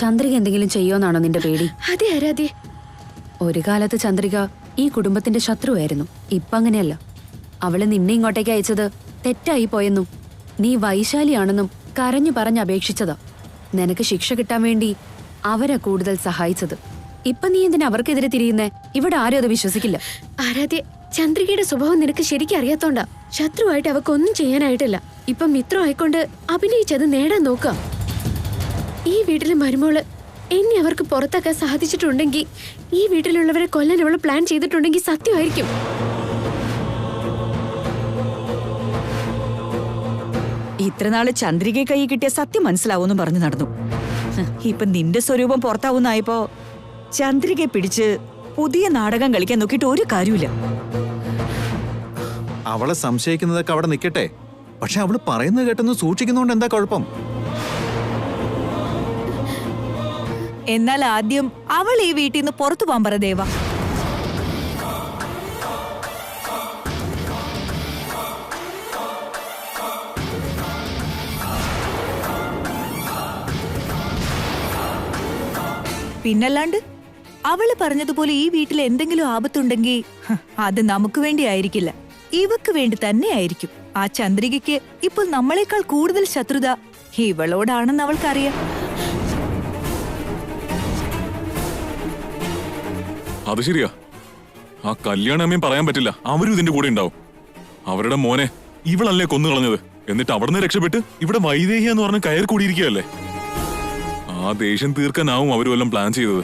ചന്ദ്രിക എന്തെങ്കിലും ചെയ്യോന്നാണോ നിന്റെ പേടി? അതെ ആരാധ്യ, ഒരു കാലത്ത് ചന്ദ്രിക ഈ കുടുംബത്തിന്റെ ശത്രുവായിരുന്നു. ഇപ്പൊ അങ്ങനെയല്ല. അവള് നിന്നെ ഇങ്ങോട്ടേക്ക് അയച്ചത് തെറ്റായി പോയെന്നും നീ വൈശാലിയാണെന്നും കരഞ്ഞു പറഞ്ഞ് അപേക്ഷിച്ചതാ. നിനക്ക് ശിക്ഷ കിട്ടാൻ വേണ്ടി അവരാ കൂടുതൽ സഹായിച്ചത്. ഇപ്പൊ നീ എന്തിനാ അവർക്കെതിരെ തിരിയുന്നേ? ഇവിടെ ആരും അത് വിശ്വസിക്കില്ല. ആരാധ്യ, ചന്ദ്രികയുടെ സ്വഭാവം നിനക്ക് ശരിക്കും അറിയാത്തോണ്ടാ. ശത്രുവായിട്ട് അവക്കൊന്നും ചെയ്യാനായിട്ടില്ല. ഇപ്പൊ മിത്രം ആയിക്കൊണ്ട് അഭിനയിച്ചത് നേടാൻ നോക്കാം. ഈ വീട്ടിലെ മരുമോള് എന്നെ അവർക്ക് പുറത്താക്കാൻ സാധിച്ചിട്ടുണ്ടെങ്കിൽ, ഈ വീട്ടിലുള്ളവരെ കൊല്ലാൻ അവള് പ്ലാൻ ചെയ്തിട്ടുണ്ടെങ്കിൽ സത്യമായിരിക്കും. ഇത്രനാള് ചന്ദ്രികയെ കൈ കിട്ടിയ സത്യം മനസ്സിലാവൂന്ന് പറഞ്ഞു നടന്നു. ഇപ്പൊ നിന്റെ സ്വരൂപം പുറത്താവുന്നായപ്പോ ചന്ദ്രികയെ പിടിച്ച് പുതിയ നാടകം കളിക്കാൻ നോക്കിയിട്ട് ഒരു കാര്യമില്ല. അവളെ സംശയിക്കുന്നതൊക്കെ അവിടെ നിൽക്കട്ടെ, പക്ഷെ അവള് പറയുന്നത് കേട്ടെന്ന് സൂക്ഷിക്കുന്നോണ്ട് എന്താ കുഴപ്പം? എന്നാൽ ആദ്യം അവൾ ഈ വീട്ടിൽ നിന്ന് പുറത്തു പോകാൻ പറ ദേവ. പിന്നല്ലാണ്ട് അവള് പറഞ്ഞതുപോലെ ഈ വീട്ടിൽ എന്തെങ്കിലും ആപത്തുണ്ടെങ്കിൽ അത് നമുക്ക് വേണ്ടി ആയിരിക്കില്ല, ഇവക്ക് വേണ്ടി തന്നെ ആയിരിക്കും. ആ ചന്ദ്രികയ്ക്ക് ഇപ്പോൾ നമ്മളെക്കാൾ കൂടുതൽ ശത്രുത ഇവളോടാണെന്ന് അവൾക്കറിയാം. അത് ശരിയാ. ആ കല്യാണമ്മയും പറയാൻ പറ്റില്ല, അവരും ഇതിന്റെ കൂടെ ഉണ്ടാവും. അവരുടെ മോനെ ഇവളല്ലേ കൊന്നു കളഞ്ഞത്. എന്നിട്ട് അവിടുന്ന് രക്ഷപ്പെട്ട് ഇവിടെ വൈദേഹി എന്ന് പറഞ്ഞ് കയറി കൂടിയിരിക്കുകയല്ലേ. ആ ദേഷ്യം തീർക്കാനാവും അവരും എല്ലാം പ്ലാൻ ചെയ്തത്.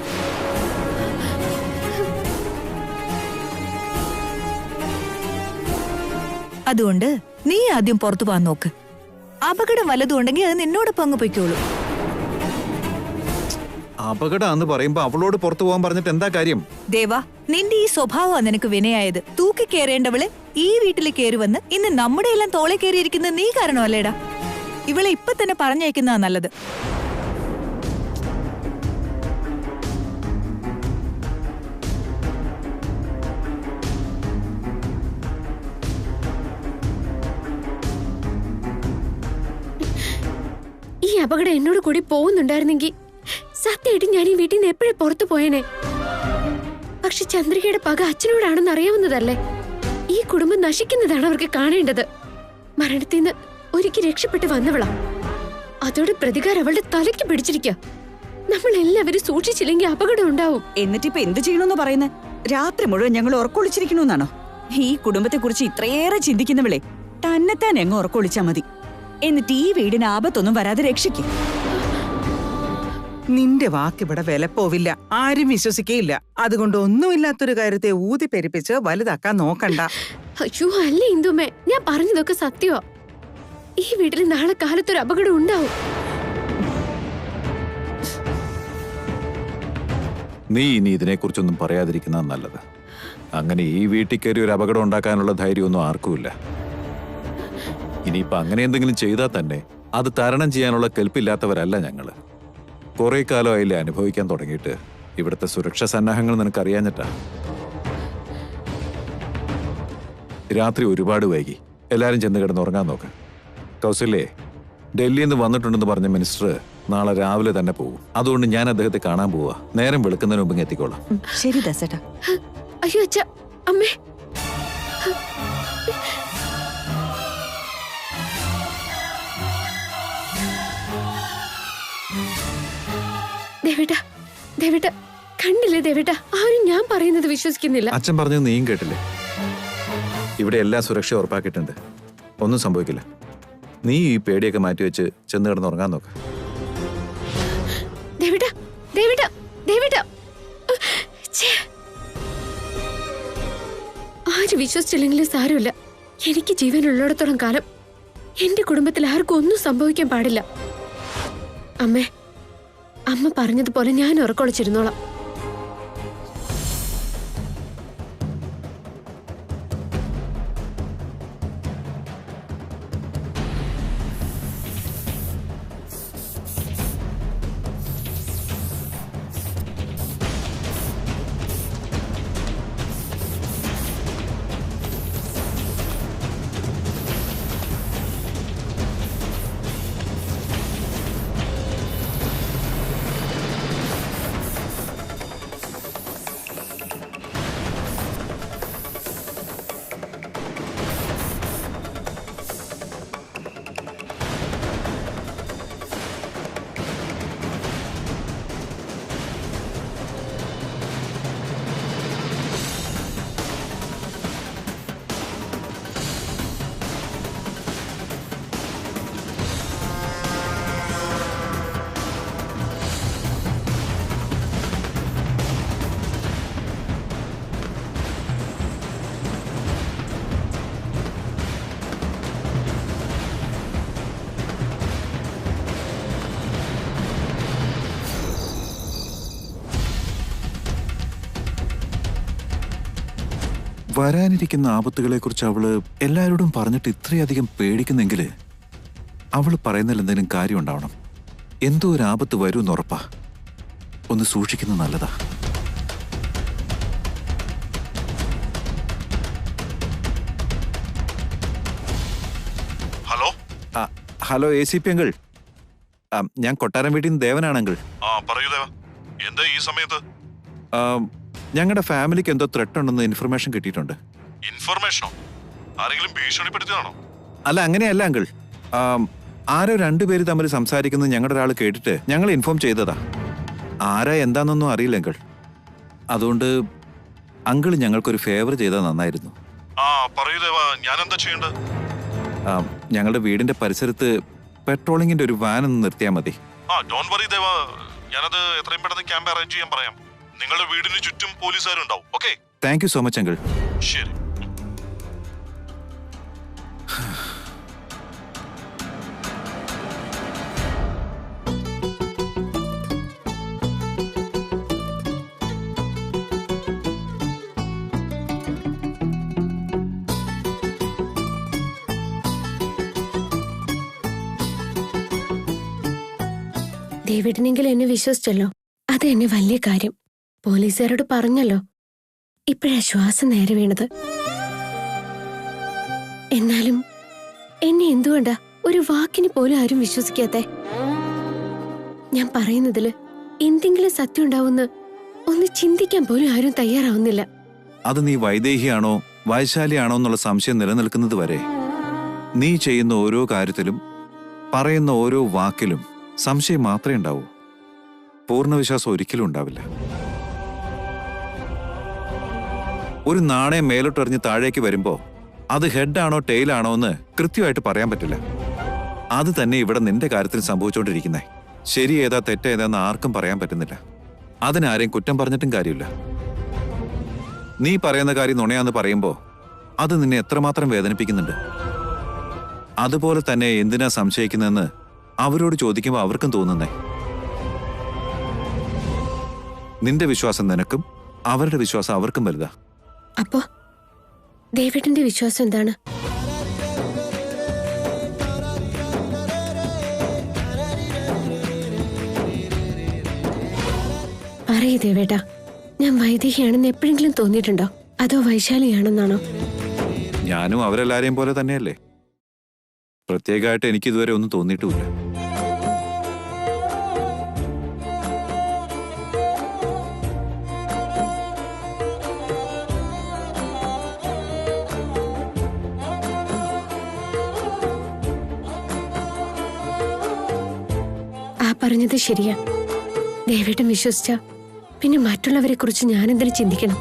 അതുകൊണ്ട് നീ ആദ്യം പുറത്തു പോകാൻ നോക്ക്. അപകടം വല്ലതും ഉണ്ടെങ്കിൽ അത് നിന്നോടൊപ്പം അങ്ങ് പൊയ്ക്കോളൂ. അപകടം പറയുമ്പോ അവളോട് പുറത്തു പോകാൻ പറഞ്ഞിട്ട് എന്താ കാര്യം? ദേവാ, നിന്റെ ഈ സ്വഭാവമാണ് നിനക്ക് വിനയായത്. തൂക്കി കയറേണ്ടവള് ഈ വീട്ടിൽ കയറി വന്ന് ഇന്ന് നമ്മുടെ എല്ലാം തോളെ കയറിയിരിക്കുന്നത് നീ കാരണമല്ലേടാ. ഇവളെ ഇപ്പൊ തന്നെ പറഞ്ഞയക്കുന്നതാ നല്ലത്. ഈ അപകടം എന്നോട് കൂടി പോകുന്നുണ്ടായിരുന്നെങ്കിൽ സത്യമായിട്ട് ഞാൻ ഈ വീട്ടിൽ നിന്ന് എപ്പോഴും പുറത്തു പോയേനെ. പക്ഷെ ചന്ദ്രികയുടെ പക അച്ഛനോടാണെന്ന് അറിയാവുന്നതല്ലേ. ഈ കുടുംബം നശിക്കുന്നതാണ് അവർക്ക് കാണേണ്ടത്. മരണത്തിൽ നിന്ന് ഒരിക്കൽ രക്ഷപ്പെട്ട് വന്നവളാ. അതോടെ പ്രതികാരം അവളുടെ തലയ്ക്ക് പിടിച്ചിരിക്കുക. നമ്മൾ എല്ലാവരും സൂക്ഷിച്ചില്ലെങ്കിൽ അപകടം ഉണ്ടാവും. എന്നിട്ടിപ്പൊ എന്ത് ചെയ്യണമെന്ന് പറയുന്നത്? രാത്രി മുഴുവൻ ഞങ്ങൾ ഉറക്കൊളിച്ചിരിക്കണമെന്നാണോ? ഈ കുടുംബത്തെ കുറിച്ച് ഇത്രയേറെ ചിന്തിക്കുന്നവളെ തന്നെത്താൻ എങ്ങ് ഉറക്കൊളിച്ചാ മതി. എന്നിട്ട് ഈ വീടിന് ആപത്തൊന്നും വരാതെ രക്ഷിക്കും. നിന്റെ വാക്കിവിടെ വില പോവില്ല, ആരും വിശ്വസിക്കയില്ല. അതുകൊണ്ട് ഒന്നുമില്ലാത്തൊരു കാര്യത്തെ ഊതി പെരുപ്പിച്ച് വലുതാക്കാൻ നോക്കണ്ട. അയ്യോ അല്ല ഇന്ദുമേ, ഞാൻ പറഞ്ഞതൊക്കെ സത്യമാ. ഈ വീട്ടിൽ നാളെ കാലത്തൊരു അപകടം ഉണ്ടാവും. നീ ഇനി ഇതിനെക്കുറിച്ചൊന്നും പറയാതിരിക്കുന്ന നല്ലത്. അങ്ങനെ ഈ വീട്ടിൽ കയറി ഒരു അപകടം ഉണ്ടാക്കാനുള്ള ധൈര്യമൊന്നും ആർക്കുമില്ല. ഇനിയിപ്പൊ അങ്ങനെ എന്തെങ്കിലും ചെയ്താൽ തന്നെ അത് തരണം ചെയ്യാനുള്ള കെൽപ്പില്ലാത്തവരല്ല ഞങ്ങള്. കുറെ കാലമായില്ലേ അനുഭവിക്കാൻ തുടങ്ങിയിട്ട്. ഇവിടുത്തെ സുരക്ഷാ സന്നാഹങ്ങൾ നിനക്കറിയാഞ്ഞിട്ടാ. രാത്രി ഒരുപാട് വൈകി. എല്ലാരും ചെന്ന് കിടന്ന് ഉറങ്ങാൻ നോക്ക്. കൗസല്യേ, ഡൽഹിയിൽ നിന്ന് വന്നിട്ടുണ്ടെന്ന് പറഞ്ഞ മിനിസ്റ്റർ നാളെ രാവിലെ തന്നെ പോകും. അതുകൊണ്ട് ഞാൻ അദ്ദേഹത്തെ കാണാൻ പോവാ. നേരം വെളുക്കുന്നതിന് മുമ്പ് എത്തിക്കോളാം. ശരി ദാസേട്ടാ. അയ്യോ അച്ഛ, അമ്മേ. ദേവേട്ട, ദേവേട്ട, കണ്ടില്ലേ ദേവേട്ട, ആരും ഞാൻ പറയുന്നത് വിശ്വസിക്കുന്നില്ല. അച്ഛൻ പറഞ്ഞത് നീയും കേട്ടില്ലേ? ഇവിടെ എല്ലാ സുരക്ഷയും ഉറപ്പാക്കിയിട്ടുണ്ട്. ഒന്നും സംഭവിക്കില്ല. നീ ഈ പേടിയൊക്കെ മാറ്റിവെച്ച് ചെന്ന് കിടന്ന് ഉറങ്ങാൻ നോക്ക്. ദേവേട്ട, ദേവേട്ട, ദേവേട്ട, ആര് വിശ്വസിച്ചില്ലെങ്കിലും സാരമില്ല. എനിക്ക് ജീവനുള്ളിടത്തോളം കാലം എന്റെ കുടുംബത്തിൽ ആർക്കും ഒന്നും സംഭവിക്കാൻ പാടില്ല. അമ്മേ, അമ്മ പറഞ്ഞതുപോലെ ഞാൻ ഉറക്കൊളിച്ചിരുന്നോളാം. വരാനിരിക്കുന്ന ആപത്തുകളെക്കുറിച്ച് അവള് എല്ലാവരോടും പറഞ്ഞിട്ട് ഇത്രയധികം പേടിക്കുന്നെങ്കിൽ അവള് പറയുന്നതിൽ എന്തെങ്കിലും കാര്യം ഉണ്ടാവണം. എന്തോ ഒരു ആപത്ത് വരുമെന്ന് ഉറപ്പാ. ഒന്ന് സൂക്ഷിക്കുന്നത് നല്ലതാ. ഹലോ ഹലോ ACP അങ്കിൾ, ഞാൻ കൊട്ടാരം വീട്ടിൽ നിന്ന് ദേവനാണ് അങ്കിൾ. പറയൂ ദേവ, എന്താ ഈ സമയത്ത്? ഞങ്ങളുടെ ഫാമിലിക്ക് എന്തോ ത്രെട്ട് ഉണ്ടെന്ന് ഇൻഫർമേഷൻ കിട്ടിയിട്ടുണ്ട്. ഇൻഫർമേഷനോ? ആരെങ്കിലും ഭീഷണിപ്പെടുത്തിയതാണോ? അല്ല, അങ്ങനെയല്ല അങ്കിൾ. ആരോ രണ്ടുപേര് തമ്മിൽ സംസാരിക്കുന്നത് ഞങ്ങളുടെ ഒരാൾ കേട്ടിട്ട് ഞങ്ങൾ ഇൻഫോം ചെയ്തതാ. ആരാ എന്താണെന്നൊന്നും അറിയില്ല അങ്കിൾ. അതുകൊണ്ട് അങ്കിൾ ഞങ്ങൾക്കൊരു ഫേവർ ചെയ്താൽ നന്നായിരുന്നു. പറയൂ ദേവ, ഞാൻ എന്താ ചെയ്യേണ്ടത്? ഞങ്ങളുടെ വീടിന്റെ പരിസരത്ത് പെട്രോളിങ്ങിന്റെ ഒരു വാൻ ഒന്ന് നിർത്തിയാൽ മതി. ഡോണ്ട് വറി ദേവ, ഞാനത് എത്രയും പെട്ടെന്ന് ക്യാമ്പ് അറേഞ്ച് ചെയ്യാൻ പറയാം. നിങ്ങളുടെ വീടിന് ചുറ്റും പോലീസുകാരുണ്ടാവും. Okay, thank you so much uncle. ശരി. ഡേവിഡിനെങ്കിലും എന്നെ വിശ്വസിച്ചല്ലോ, അത് എന്നെ വലിയ കാര്യം. പോലീസുകാരോട് പറഞ്ഞല്ലോ, ഇപ്പോഴാ ശ്വാസം നേരെ വീണത്. എന്നാലും എന്നെ എന്തുകൊണ്ടാ ഒരു വാക്കിന് പോലും ആരും വിശ്വസിക്കാത്തെ? ഞാൻ പറയുന്നതില് എന്തെങ്കിലും സത്യം ഉണ്ടാവുമെന്ന് ഒന്ന് ചിന്തിക്കാൻ പോലും ആരും തയ്യാറാവുന്നില്ല. അത് നീ വൈദേഹിയാണോ വൈശാലിയാണോ എന്നുള്ള സംശയം നിലനിൽക്കുന്നത് വരെ നീ ചെയ്യുന്ന ഓരോ കാര്യത്തിലും പറയുന്ന ഓരോ വാക്കിലും സംശയം മാത്രമേ ഉണ്ടാവൂ. പൂർണ്ണവിശ്വാസം ഒരിക്കലും ഉണ്ടാവില്ല. ഒരു നാണയം മേലോട്ടെറിഞ്ഞ് താഴേക്ക് വരുമ്പോ അത് ഹെഡാണോ ടെയിലാണോ എന്ന് കൃത്യമായിട്ട് പറയാൻ പറ്റില്ല. അത് തന്നെ ഇവിടെ നിന്റെ കാര്യത്തിൽ സംഭവിച്ചുകൊണ്ടിരിക്കുന്നേ. ശരി ഏതാ തെറ്റേതാന്ന് ആർക്കും പറയാൻ പറ്റുന്നില്ല. അതിനാരെയും കുറ്റം പറഞ്ഞിട്ടും കാര്യമില്ല. നീ പറയുന്ന കാര്യം നുണയാന്ന് പറയുമ്പോ അത് നിന്നെ എത്രമാത്രം വേദനിപ്പിക്കുന്നുണ്ട്. അതുപോലെ തന്നെ എന്തിനാ സംശയിക്കുന്നതെന്ന് അവരോട് ചോദിക്കുമ്പോൾ അവർക്കും തോന്നുന്നേ. നിന്റെ വിശ്വാസം നിനക്കും അവരുടെ വിശ്വാസം അവർക്കും വലുതാ. അപ്പോ ഡേവിഡിന്റെ വിശ്വാസം എന്താണ്? പറയൂ ദേവേട്ടാ, ഞാൻ വൈദേഹിയാണെന്ന് എപ്പോഴെങ്കിലും തോന്നിയിട്ടുണ്ടോ? അതോ വൈശാലിയാണെന്നാണോ? ഞാനും അവരെല്ലാരെയും പോലെ തന്നെയല്ലേ. പ്രത്യേകമായിട്ട് എനിക്കിതുവരെ ഒന്നും തോന്നിയിട്ടുമില്ല. പറഞ്ഞത് ശരിയാ. ദേവേട്ടൻ വിശ്വസിച്ച പിന്നെ മറ്റുള്ളവരെ കുറിച്ച് ഞാനെന്തിനു ചിന്തിക്കണം?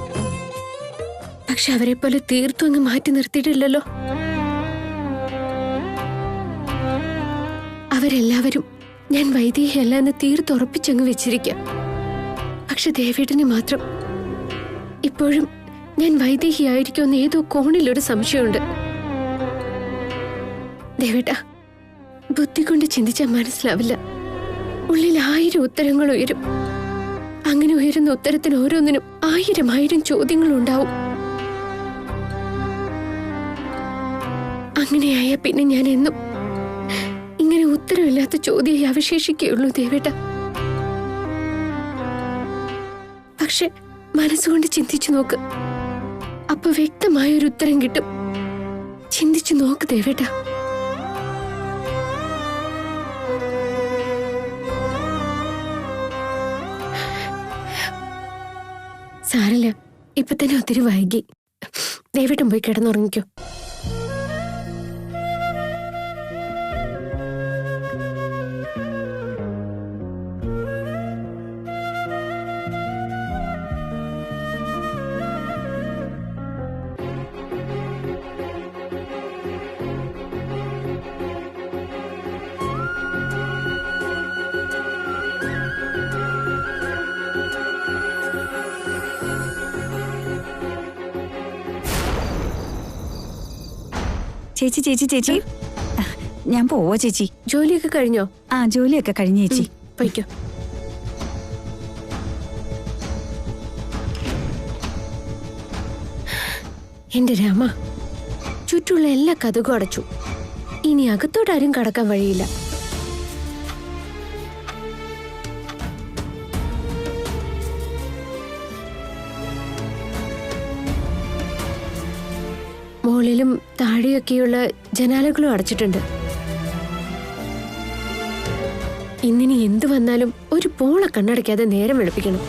പക്ഷെ അവരെ പോലെ തീർത്തും അങ്ങ് മാറ്റി നിർത്തിയിട്ടില്ലല്ലോ. അവരെല്ലാവരും ഞാൻ വൈദേഹിയല്ല എന്ന് തീർത്തുറപ്പിച്ചങ്ങ് വെച്ചിരിക്കാം. പക്ഷെ ദേവേട്ടന് മാത്രം ഇപ്പോഴും ഞാൻ വൈദേഹിയായിരിക്കുമെന്ന് ഏതോ കോണിലൊരു സംശയമുണ്ട്. ദേവേട്ട, ബുദ്ധി കൊണ്ട് ചിന്തിച്ചാൽ മനസ്സിലാവില്ല. ഉള്ളിൽ 1000 ഉത്തരങ്ങൾ ഉയരും. അങ്ങനെ ഉയരുന്ന ഉത്തരത്തിന് ഓരോന്നിനും 1000 ചോദ്യങ്ങളുണ്ടാവും. അങ്ങനെയായ പിന്നെ ഞാൻ എന്നും ഇങ്ങനെ ഉത്തരമില്ലാത്ത ചോദ്യമേ അവശേഷിക്കുകയുള്ളൂ ദേവേട്ട. പക്ഷെ മനസ്സുകൊണ്ട് ചിന്തിച്ചു നോക്ക്, അപ്പൊ വ്യക്തമായൊരു ഉത്തരം കിട്ടും. ചിന്തിച്ചു നോക്ക് ദേവേട്ട. സാരല്ല, ഇപ്പൊ തന്നെ ഒത്തിരി വൈകി. ദേവേട്ടൻ പോയി കിടന്നുറങ്ങിക്കോ. ചേച്ചി ചേച്ചി ചേച്ചി, ഞാൻ പോവാ ചേച്ചി. ജോലിയൊക്കെ കഴിഞ്ഞോ? ആ, ജോലിയൊക്കെ കഴിഞ്ഞു ചേച്ചി. പോയിക്കോ. എന്റെ രാമ, ചുറ്റുള്ള എല്ലാ കതകും അടച്ചു. ഇനി അകത്തോട്ടാരും കടക്കാൻ വഴിയില്ല. മുകളിലും താഴെയൊക്കെയുള്ള ജനാലകളും അടച്ചിട്ടുണ്ട്. ഇന്നിനി എന്തു വന്നാലും ഒരു പോള കണ്ണടയ്ക്കാതെ നേരം വെളുപ്പിക്കണം.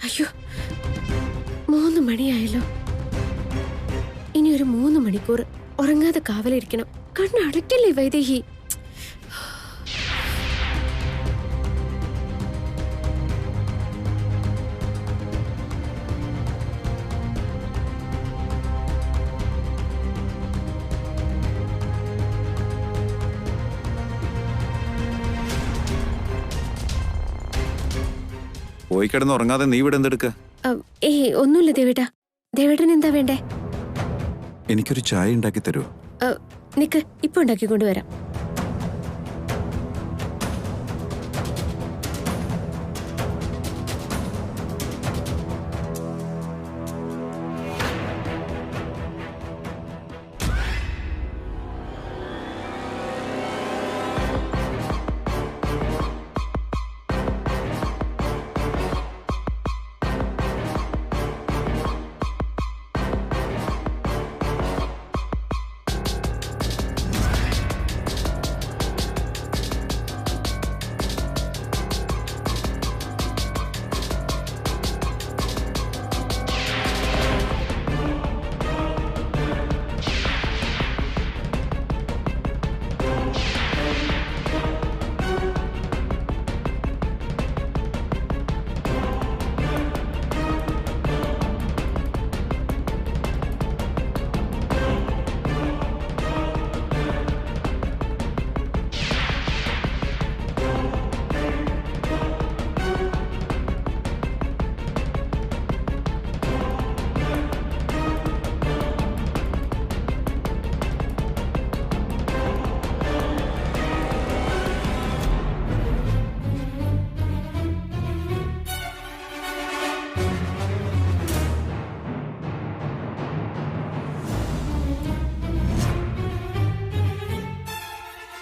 അയ്യോ, 3 മണിയായല്ലോ. ഇനി ഒരു 3 മണിക്കൂർ ഉറങ്ങാതെ കാവലിരിക്കണം. കണ്ണടയ്ക്കല്ലേ വൈദേഹി. പോയി കിടന്ന് ഉറങ്ങാതെ നീ ഇവിടെ എന്തെടുക്ക? ഒന്നുമില്ല ദേവേട്ടാ. ദേവേട്ടൻ എന്താ വേണ്ടേ? എനിക്കൊരു ചായ ഉണ്ടാക്കി തരുമോ? നിക്ക്, ഇപ്പൊ ഉണ്ടാക്കിക്കൊണ്ടുവരാം.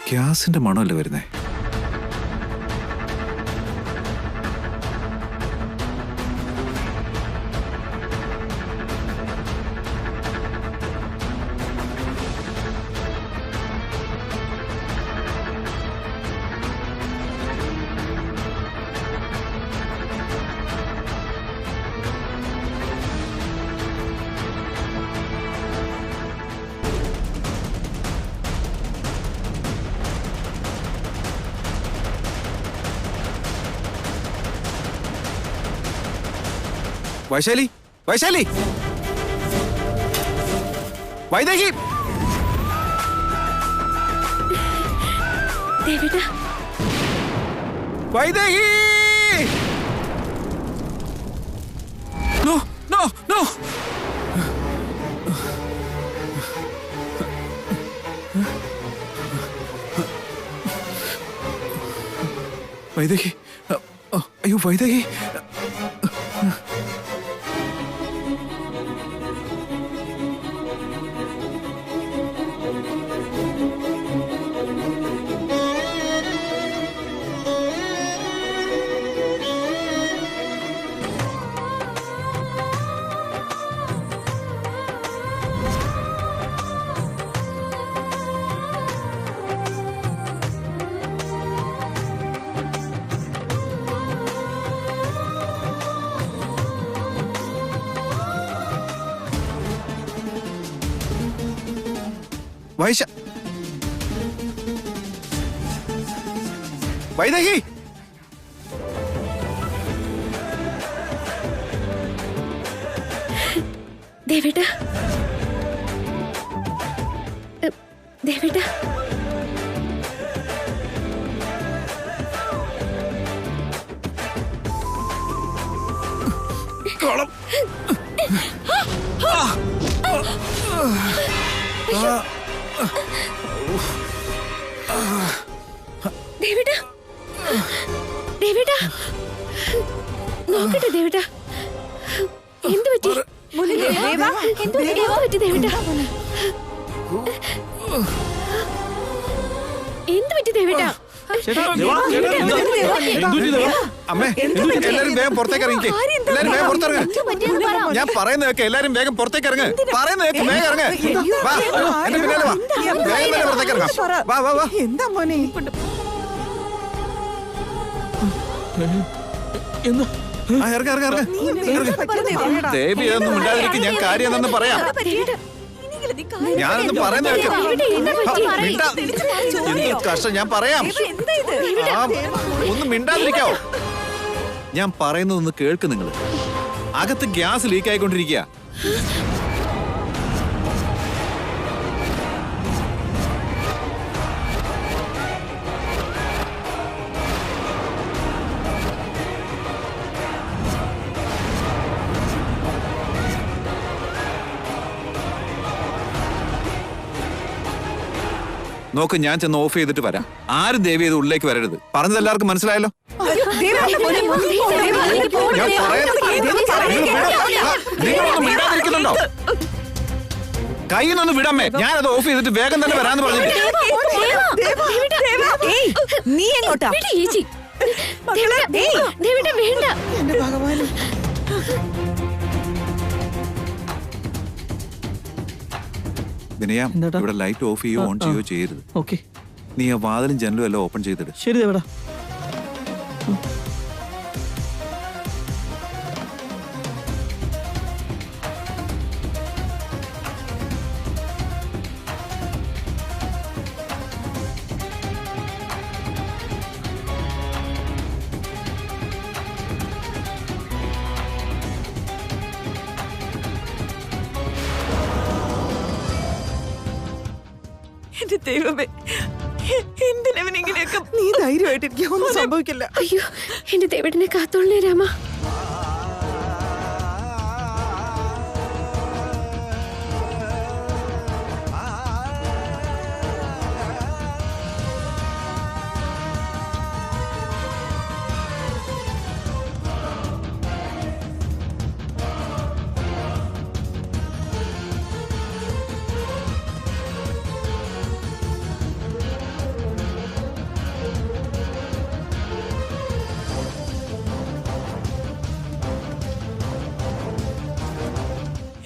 ഗ്യാസിന്റെ മണമല്ലേ വരുന്നേ? വൈശാലി, വൈശാലി, വൈദേഹി, ദേവേട്ടാ, Vaidehi! No, no, no! Vaidehi, അയ്യോ വൈദേഹി! വൈദേഹി ദേവേട്ട ദേവേട്ട ദേവേട്ട ദേവേട്ട നോക്കട്ടെ ദേവേട്ട എന്ത് പറ്റി എന്ത് പറ്റി ദേവേട്ട എന്ത് പറ്റി ദേവേട്ട അമ്മേ എല്ലാരും വേഗം പുറത്തേക്ക് ഇറങ്ങിക്കേ. എല്ലാരും വേഗം പുറത്തിറങ്ങ. ഞാൻ പറയുന്നതൊക്കെ എല്ലാരും വേഗം പുറത്തേക്ക് ഇറങ്ങ്. പറയുന്നതൊക്കെ വേഗം ഇറങ്ങ്. വാ, എന്റെ പിന്നാലെ വാ. വേഗം തന്നെ പുറത്തേക്ക് ഇറങ്ങാം. വാ വാ വാ. എന്താ മോനെ ആ, ഇറങ്ങ് ഇറങ്ങ് ഇറങ്ങ്. ദേവി ഒന്നും മിണ്ടാതിരിക്കും. ഞാൻ കാര്യം എന്തെന്ന് പറയാം. ഞാനൊന്ന് പറയുന്നതൊക്കെ എന്ത് കഷ്ടം. ഞാൻ പറയാം. ഒന്ന് മിണ്ടാതിരിക്കാവോ? ഞാൻ പറയുന്നതൊന്ന് കേൾക്ക് നിങ്ങൾ. അകത്ത് ഗ്യാസ് ലീക്ക് ആയിക്കൊണ്ടിരിക്കുക. നോക്ക്, ഞാൻ ചെന്ന് ഓഫ് ചെയ്തിട്ട് വരാം. ആരും ദേവി ഇത് ഉള്ളിലേക്ക് വരരുത്. പറഞ്ഞത് എല്ലാവർക്കും മനസ്സിലായല്ലോ? നിങ്ങളൊന്നും മിണ്ടാതിരിക്കുന്നുണ്ടോ? കയ്യിൽ നിന്ന് വിടമ്മേ. ഞാനത് ഓഫ് ചെയ്തിട്ട് വേഗം തന്നെ വരാന്ന് പറഞ്ഞില്ലേ? നീ എങ്ങോട്ടാ? വേണ്ട. എന്റെ ഭഗവാനെ വിനയ, ഇവിടെ ലൈറ്റ് ഓഫ് ചെയ്യോ ഓൺ ചെയ്യോ ചെയ്യരുത്. ഓക്കെ, നീ ആ വാതിലും ജനലും എല്ലാം ഓപ്പൺ ചെയ്തിട്ട്. ശരി ദേവടാ. എന്റെ ദൈവമേ, എന്തിനവനിങ്ങനെയൊക്കെ? നീ ധൈര്യമായിട്ടിരിക്കുക. ഒന്നും സംഭവിക്കില്ല. അയ്യോ, എന്റെ ദേവേട്ടനെ കാത്തോളേ രാമ.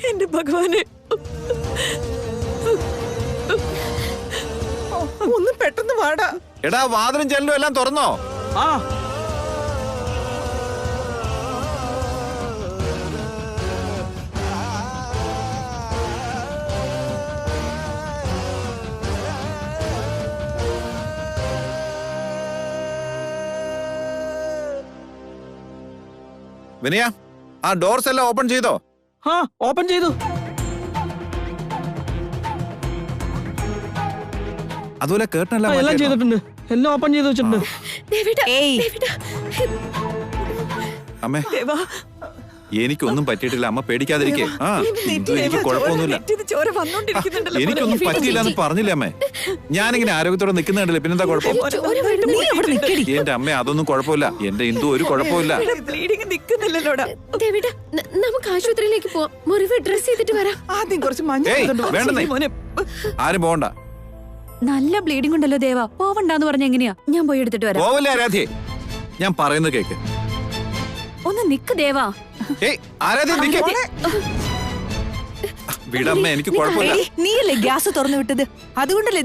എന്റെ ഭഗവാനെ, ഒന്ന് പെട്ടെന്ന് വാടാ. എടാ, വാതിലും ജനലും എല്ലാം തുറന്നോ? ആ, വിനയ, ആ ഡോർസ് എല്ലാം ഓപ്പൺ ചെയ്തോ? ആ, ഓപ്പൺ ചെയ്തു. അതുപോലെ കേട്ടൻ ആ, എല്ലാം ചെയ്തിട്ടുണ്ട്. എല്ലാം ഓപ്പൺ ചെയ്ത് വെച്ചിട്ടുണ്ട്. ദേവേട്ട, ഏയ്. ദേവേട്ട. അമ്മേ, ദേവാ, എനിക്കൊന്നും പറ്റിയിട്ടില്ല. അമ്മ പേടിക്കാതിരിക്കേ. ആ, ഇന്ദു, എനിക്ക് കുഴപ്പമൊന്നുമില്ല. ചോര വന്നോണ്ടിരിക്കുന്നുണ്ടല്ലോ. എനിക്കൊന്നും പറ്റിയില്ല എന്ന് പറഞ്ഞില്ലേ അമ്മേ? ഞാനിങ്ങനെ ആരോഗ്യത്തോടെ നിൽക്കുന്നുണ്ടല്ലേ, പിന്നെന്താ കുഴപ്പം? നീ അവിടെ നിൽക്കടി. എന്റെ അമ്മ, അതൊന്നും കുഴപ്പമില്ല. എന്റെ ഇന്ദു ഒരു കുഴപ്പമില്ല. ബ്ലീഡിങ് നിക്കുന്നില്ലല്ലോടാ. ദേവേട്ട, നമുക്ക് ആശുപത്രിയിലേക്ക് പോവാം. മുറിവ് ഡ്രസ് ചെയ്തിട്ട് വരാം. ആദ്യം കുറച്ച് മഞ്ഞ ഏയ്, വേണ്ടെന്നേ. മോനെ, ആരും പോകണ്ട. നല്ല ബ്ലീഡിംഗ് ഉണ്ടല്ലോ ദേവ. പോവണ്ടാന്ന് പറഞ്ഞ എങ്ങനെയാ? ഞാൻ പോയി എടുത്തിട്ട് വരാം. പോവില്ല ആരാധ്യേ. ഞാൻ പറയുന്നത് കേക്ക്. ഒന്ന് നിക്ക് ദേവാ. ഏയ്, ആരാധ്യ നിക്ക്. വിടമ്മ, എനിക്ക് കുഴപ്പമില്ല. നീയല്ലേ ഗ്യാസ് തുറന്നു വിട്ടത്? അതുകൊണ്ടല്ലേ